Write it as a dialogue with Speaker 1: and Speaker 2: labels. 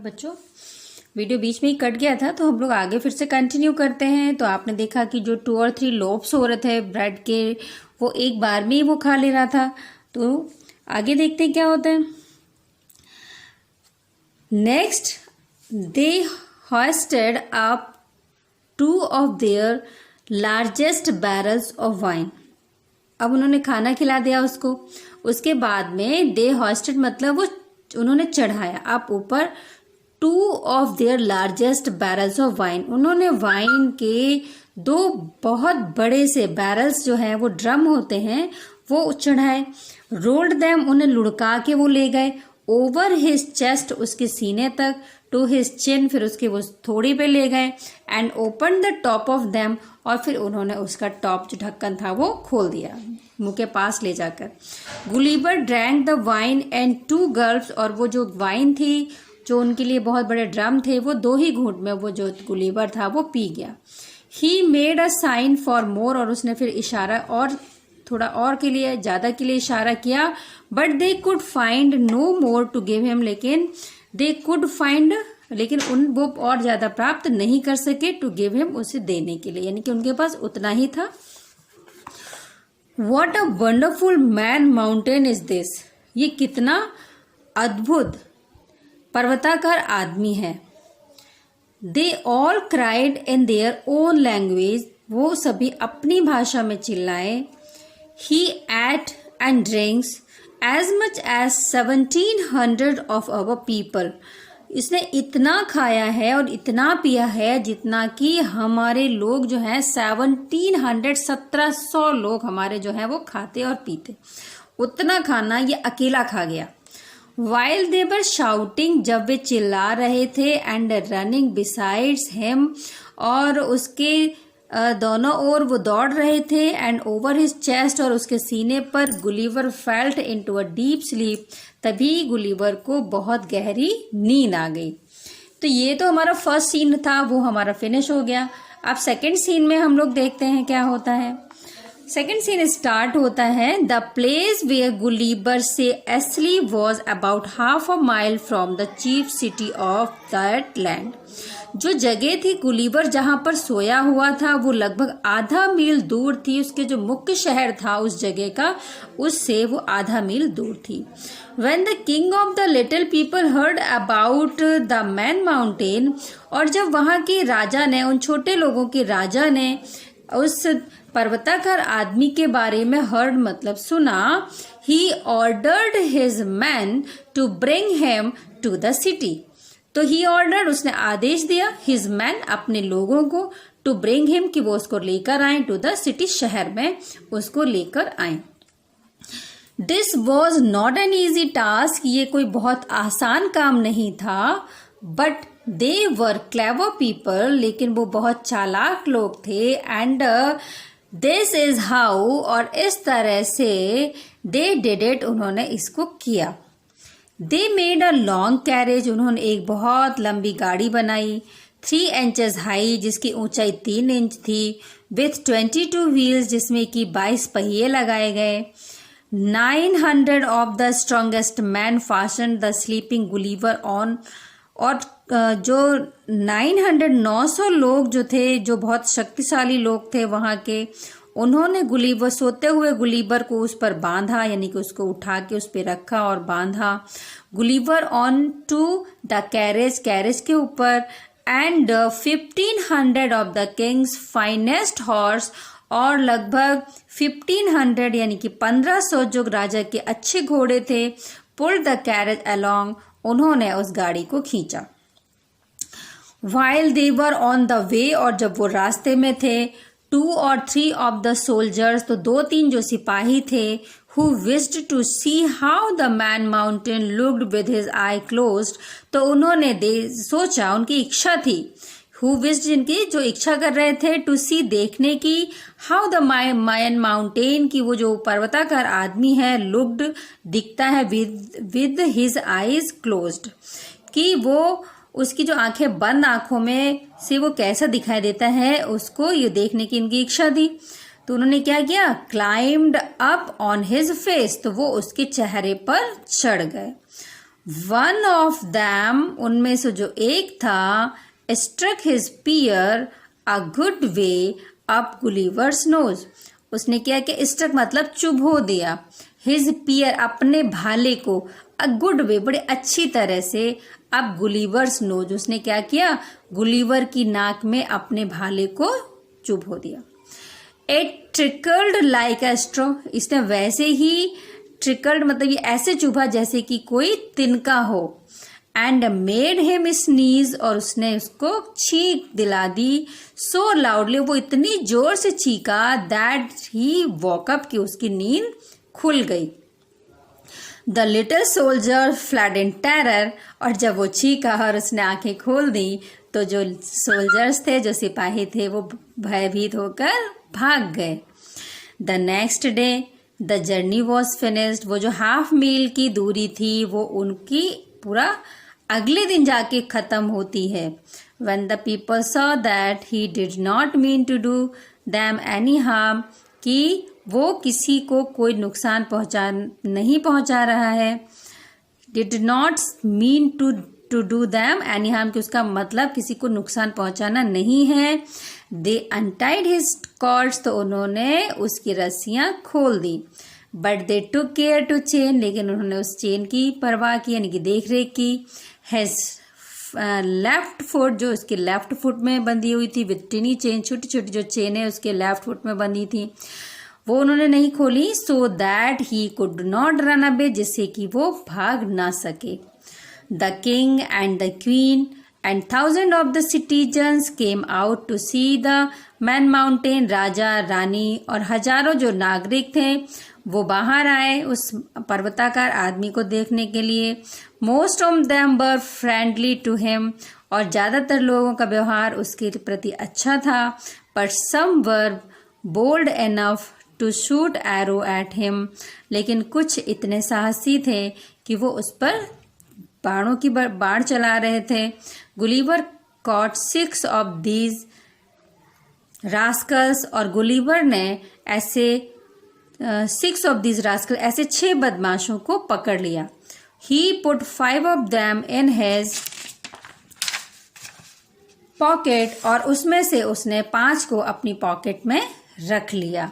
Speaker 1: बच्चों, वीडियो बीच में ही कट गया था तो हम लोग आगे फिर से कंटिन्यू करते हैं। तो आपने देखा कि जो 2 और 3 लोब्स हो रहे थे ब्रेड के, वो एक बार में ही वो खा ले रहा था। तो आगे देखते हैं क्या होता है। Next they hoisted up 2 of their largest barrels of wine। अब उन्होंने खाना खिला दिया उसको। उसके बाद में दे hoisted मतलब वो उन्होंने चढ़ाया आप ऊपर 2 of their largest barrels of wine। उन्होंने वाइन के 2 बहुत बड़े से बैरल्स जो हैं वो ड्रम होते हैं वो चढ़ाए। रोल्ड देम उन्हें लुढ़का के वो ले गए। ओवर हिज चेस्ट उसके सीने तक, टू हिज चिन फिर उसके वो थोड़ी पे ले गए। And open the top of them और फिर उन्होंने उसका टॉप जो ढक्कन था वो खोल दिया मुंह के पास ले जाकर। Gulliver drank the wine and 2 गल्प्स और वो जो वाइन थी जो उनके लिए बहुत बड़े ड्रम थे वो 2 ही घूंट में वो जो गुलीवर था वो पी गया। He made a sign for more और उसने फिर इशारा और थोड़ा और के लिए ज्यादा के लिए इशारा किया। But they could find no more to give him लेकिन वो और ज्यादा प्राप्त नहीं कर सके टू गिव हिम उसे देने के लिए, यानी कि उनके पास उतना ही था। What a wonderful man mountain is this. ये कितना अद्भुत पर्वताकार आदमी है। They all cried in their own language. वो सभी अपनी भाषा में चिल्लाए। He ate and drinks as much as 1700 of our people। इसने इतना खाया है और इतना पिया है जितना कि हमारे लोग जो हैं 1700 लोग हमारे जो हैं वो खाते और पीते। उतना खाना ये अकेला खा गया। While they were shouting, जब वे चिल्ला रहे थे, and running besides him और उसके दोनों ओर वो दौड़ रहे थे। एंड ओवर हिज चेस्ट और उसके सीने पर Gulliver felt into a deep sleep. तभी गुलीवर को बहुत गहरी नींद आ गई। तो ये तो हमारा फर्स्ट सीन था, वो हमारा फिनिश हो गया। अब सेकंड सीन में हम लोग देखते हैं क्या होता है। सेकंड सीन स्टार्ट होता है। द प्लेस वेयर गुलीवर से एस्ली was about half a mile from the chief city of that land. जो जगह थी गुलीवर जहां पर सोया हुआ था वो लगभग आधा मील दूर थी। उसके जो मुख्य शहर था उस जगह का, उससे वो आधा मील दूर थी। When the king of the little people heard about the man mountain, और जब वहां के राजा ने, उन छोटे लोगों के राजा ने उस पर्वताकार आदमी के बारे में heard मतलब सुना, he ordered his men to bring him to the city। तो ही ऑर्डर उसने आदेश दिया हिज मैन अपने लोगों को टू ब्रिंग हिम कि वो उसको लेकर आए टू द सिटी शहर में उसको लेकर आए। This was not an easy task. ये कोई बहुत आसान काम नहीं था। But they were clever people, लेकिन वो बहुत चालाक लोग थे। एंड दिस इज हाउ, और इस तरह से दे डिड इट, उन्होंने इसको किया। They made a long carriage, उन्होंने एक बहुत लंबी गाड़ी बनाई 3 इंचेस हाई जिसकी ऊंचाई 3 इंच थी। विथ 22 व्हील्स जिसमें कि 22 पहिए लगाए गए। 900 of the strongest man fasten the sleeping Gulliver on, और जो 900 लोग जो थे, जो बहुत शक्तिशाली लोग थे वहां के, उन्होंने गुलीवर, सोते हुए गुलीवर को उस पर बांधा, यानी कि उसको उठा के उस पर रखा और बांधा। Gulliver on to the carriage, carriage के ऊपर। And 1500 of the king's finest horse, और लगभग 1500 यानी कि 1500 जो राजा के अच्छे घोड़े थे, पुल द कैरेज अलोंग, उन्होंने उस गाड़ी को खींचा। While they were on the way, और जब वो रास्ते में थे, 2 or 3 of the soldiers, तो 2-3 जो सिपाही थे, who wished to see how the man mountain looked with his eye closed, तो उन्होंने सोचा, उनकी इच्छा थी, who wished जिनकी जो इच्छा कर रहे थे, to see देखने की, how the man mountain की वो जो पर्वताकार आदमी है, looked दिखता है with his eyes closed, कि वो उसकी जो आंखें बंद आंखों में से वो कैसा दिखाई देता है, उसको ये देखने की इनकी इच्छा थी। तो उन्होंने क्या किया, climbed up on his face, तो वो उसके चेहरे पर चढ़ गए। वन ऑफ दैम, उनमें से जो एक था, struck his spear a good way up Gulliver's nose, उसने क्या कि स्ट्रक मतलब चुभो दिया, हिज पियर अपने भाले को, अ गुड वे बड़े अच्छी तरह से, अब गुलीवर्स नोज उसने क्या किया, गुलीवर की नाक में अपने भाले को चुभो दिया। It trickled like a straw, इसने वैसे ही ट्रिकल्ड मतलब ये ऐसे चुभा जैसे कि कोई तिनका हो, एंड मेड हिम स्नीज, और उसने उसको छींक दिला दी, सो लाउडली, वो इतनी जोर से चीखा, दैट ही वॉकअप, की उसकी नींद खुल गई। The little soldier flood in terror, और जब वो चीखा और उसने आंखें खोल दी तो जो सोल्जर्स थे, जो सिपाही थे, वो भयभीत होकर भाग गए। The next day the journey was finished, वो जो हाफ मील की दूरी थी वो उनकी पूरा अगले दिन जाके खत्म होती है। When the people saw that he did not mean to do them any harm, कि वो किसी को कोई नुकसान नहीं पहुंचा रहा है, did not mean to do them any harm, कि उसका मतलब किसी को नुकसान पहुंचाना नहीं है। They untied his cords, तो उन्होंने उसकी रस्सियां खोल दी। But they took care to chain, लेकिन उन्होंने उस चेन की परवाह की, यानी कि देख रेख की। His लेफ्ट फुट, जो उसके लेफ्ट फुट में बंधी हुई थी विथ टिनी चेन, छोटी छोटी जो चेन है उसके लेफ्ट फुट में बंधी थी, वो उन्होंने नहीं खोली, so that he could not run away, जिससे कि वो भाग ना सके। The king and the queen and 1000 of the citizens came out to see the man mountain, राजा रानी और हजारों जो नागरिक थे वो बाहर आए उस पर्वताकार आदमी को देखने के लिए। Most of them were friendly to him, और ज़्यादातर लोगों का व्यवहार उसके प्रति अच्छा था। But some were bold enough to shoot arrow at him, लेकिन कुछ इतने साहसी थे कि वो उस पर बाणों की बाढ़ चला रहे थे। Gulliver caught 6 of these rascals, और गुलीवर ने ऐसे 6 ऑफ दीज रास्कल, ऐसे 6 बदमाशों को पकड़ लिया। He put 5 of them in his pocket, और उसमें से उसने 5 को अपनी पॉकेट में रख लिया।